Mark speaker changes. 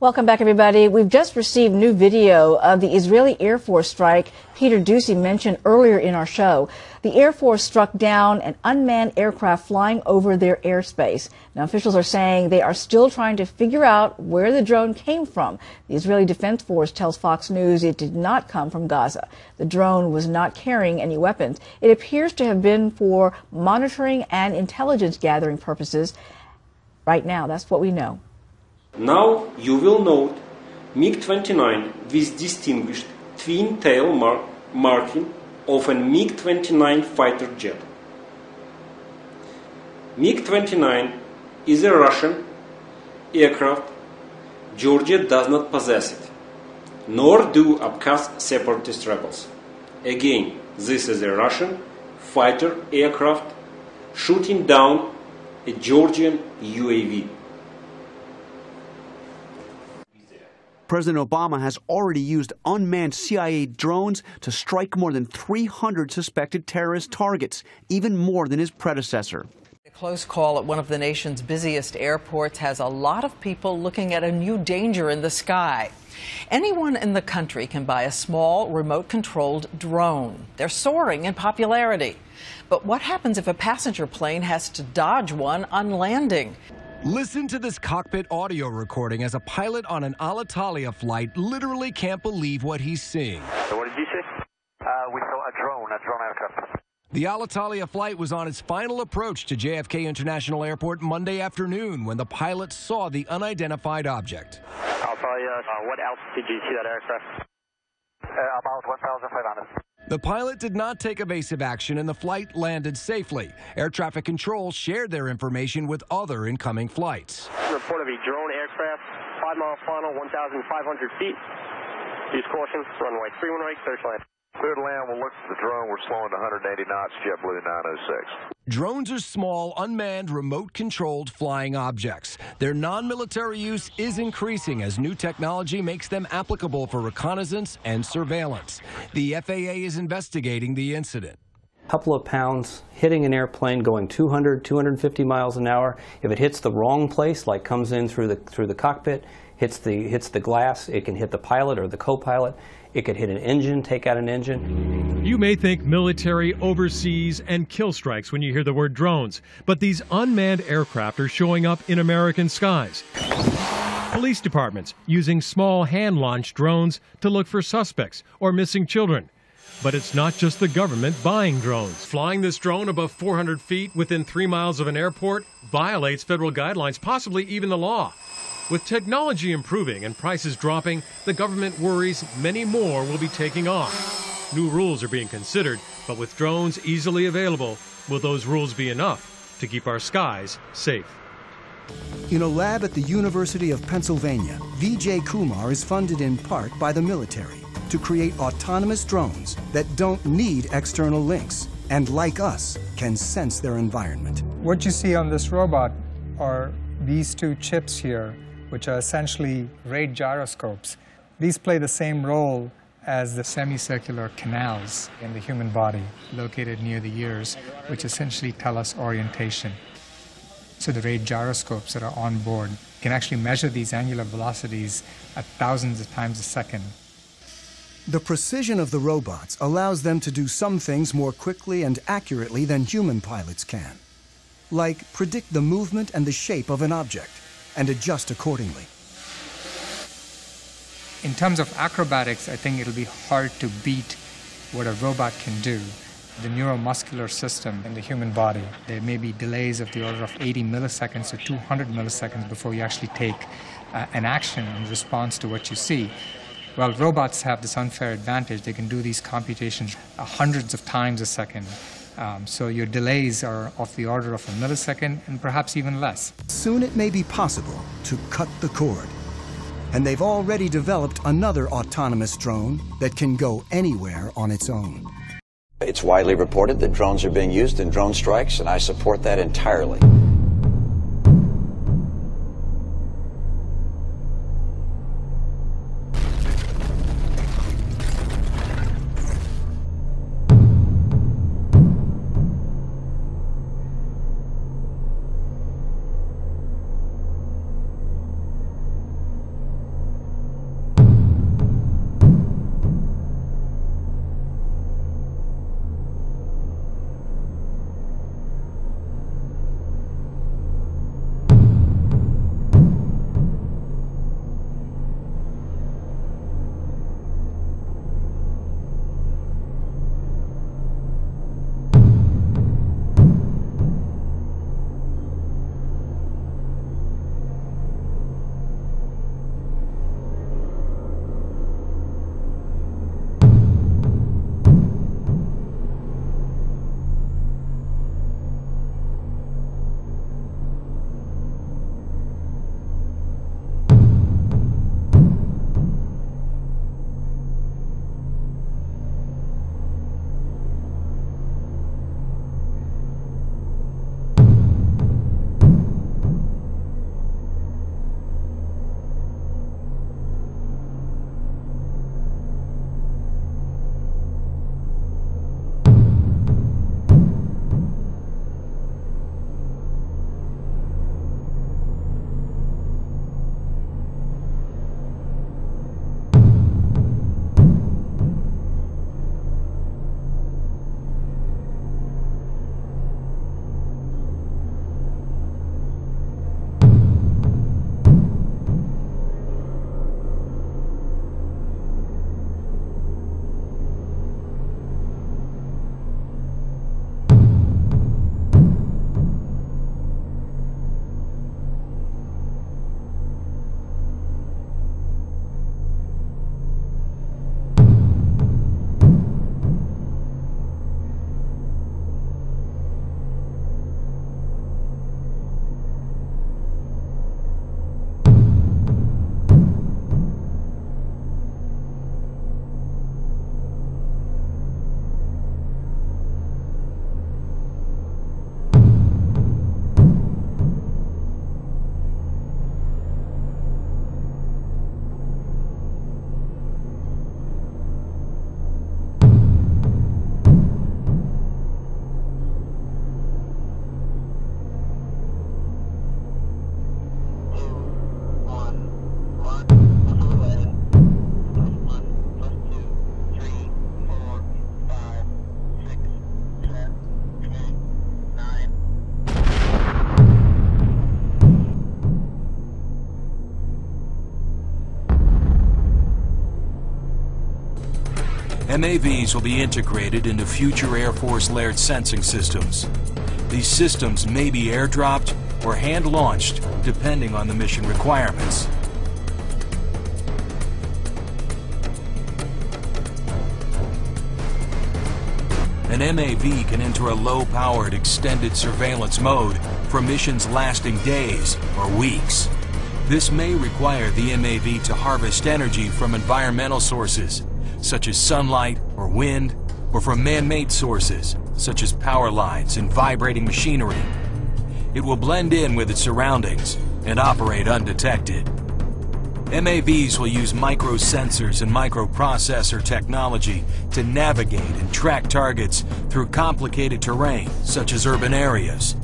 Speaker 1: Welcome back, everybody. We've just received new video of the Israeli Air Force strike Peter Doocy mentioned earlier in our show. The Air Force struck down an unmanned aircraft flying over their airspace. Now, officials are saying they are still trying to figure out where the drone came from. The Israeli Defense Force tells Fox News it did not come from Gaza. The drone was not carrying any weapons. It appears to have been for monitoring and intelligence gathering purposes. Right now, that's what we know.
Speaker 2: Now you will note MiG-29 with distinguished twin-tail marking of a MiG-29 fighter jet. MiG-29 is a Russian aircraft. Georgia does not possess it, nor do Abkhaz separatist rebels. Again, this is a Russian fighter aircraft shooting down a Georgian UAV.
Speaker 3: President Obama has already used unmanned CIA drones to strike more than 300 suspected terrorist targets, even more than his predecessor.
Speaker 4: A close call at one of the nation's busiest airports has a lot of people looking at a new danger in the sky. Anyone in the country can buy a small, remote-controlled drone. They're soaring in popularity. But what happens if a passenger plane has to dodge one on landing?
Speaker 5: Listen to this cockpit audio recording as a pilot on an Alitalia flight literally can't believe what he's seeing.
Speaker 6: So what did you say? We saw a drone aircraft.
Speaker 5: The Alitalia flight was on its final approach to JFK International Airport Monday afternoon when the pilot saw the unidentified object.
Speaker 6: I'll tell you, what altitude did you see that aircraft? About 1,500.
Speaker 5: The pilot did not take evasive action and the flight landed safely. Air traffic control shared their information with other incoming flights.
Speaker 6: Report of a drone aircraft, 5-mile final, 1,500 feet. Use caution, runway 31 right, search line.
Speaker 7: Clear to land, we'll look at the drone. We're slowing to 180 knots, JetBlue 906.
Speaker 5: Drones are small, unmanned, remote-controlled flying objects. Their non-military use is increasing as new technology makes them applicable for reconnaissance and surveillance. The FAA is investigating the incident.
Speaker 8: A couple of pounds hitting an airplane going 200, 250 miles an hour. If it hits the wrong place, like comes in through the cockpit, hits the glass, it can hit the pilot or the co-pilot. It could hit an engine, take out an engine.
Speaker 9: You may think military, overseas, and kill strikes when you hear the word drones, but these unmanned aircraft are showing up in American skies. Police departments using small hand-launched drones to look for suspects or missing children. But it's not just the government buying drones. Flying this drone above 400 feet within 3 miles of an airport violates federal guidelines, possibly even the law. With technology improving and prices dropping, the government worries many more will be taking off. New rules are being considered, but with drones easily available, will those rules be enough to keep our skies safe?
Speaker 10: In a lab at the University of Pennsylvania, Vijay Kumar is funded in part by the military to create autonomous drones that don't need external links and, like us, can sense their environment.
Speaker 11: What you see on this robot are these two chips here, which are essentially rate gyroscopes. These play the same role as the semicircular canals in the human body located near the ears, which essentially tell us orientation. So the rate gyroscopes that are on board can actually measure these angular velocities at thousands of times a second.
Speaker 10: The precision of the robots allows them to do some things more quickly and accurately than human pilots can, like predict the movement and the shape of an object and adjust accordingly.
Speaker 11: In terms of acrobatics, I think it'll be hard to beat what a robot can do. The neuromuscular system in the human body, there may be delays of the order of 80 milliseconds to 200 milliseconds before you actually take an action in response to what you see. Well, robots have this unfair advantage. They can do these computations hundreds of times a second. So your delays are of the order of a millisecond and perhaps even less.
Speaker 10: Soon it may be possible to cut the cord. And they've already developed another autonomous drone that can go anywhere on its own.
Speaker 12: It's widely reported that drones are being used in drone strikes, and I support that entirely.
Speaker 13: MAVs will be integrated into future Air Force layered sensing systems. These systems may be airdropped or hand-launched, depending on the mission requirements. An MAV can enter a low-powered extended surveillance mode for missions lasting days or weeks. This may require the MAV to harvest energy from environmental sources, such as sunlight or wind, or from man-made sources, such as power lines and vibrating machinery. It will blend in with its surroundings and operate undetected. MAVs will use microsensors and microprocessor technology to navigate and track targets through complicated terrain, such as urban areas.